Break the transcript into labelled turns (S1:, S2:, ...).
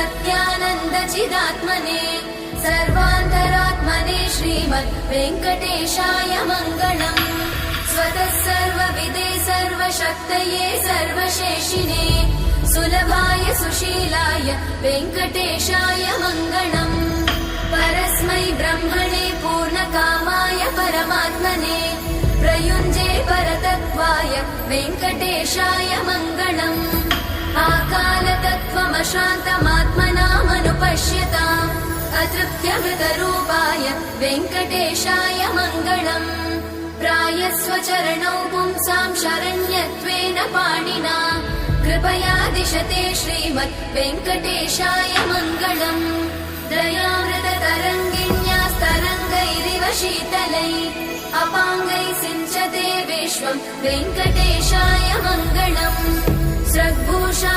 S1: सत्यानन्दचिदात्मने सर्वान्तरात्मने श्रीमद् वेङ्कटेशाय मङ्गलम्। स्वतः सर्वविदे सर्वशक्तये सर्वशेषिणे सुलभाय सुशीलाय वेङ्कटेशाय मङ्गलम्। परस्मै ब्रह्मणे पूर्णकामाय परमात्मने प्रयुञ्जे परतत्त्वाय वेङ्कटेशाय मङ्गलम्। आकालतत्त्वमशान्तमात्मनामनुपश्यताम् अतृप्त्यमृतरूपाय वेङ्कटेशाय मङ्गलम्। प्रायस्वचरणौ पुंसां शरण्यत्वेन पाणिना कृपया दिशते श्रीमद् वेङ्कटेशाय मङ्गलम्। दयामृततरङ्गिण्यास्तरङ्गैरिव शीतलैः अपाङ्गैः सिञ्चते विश्वम् वेङ्कटेशाय मङ्गलम्। स्रग्भूषा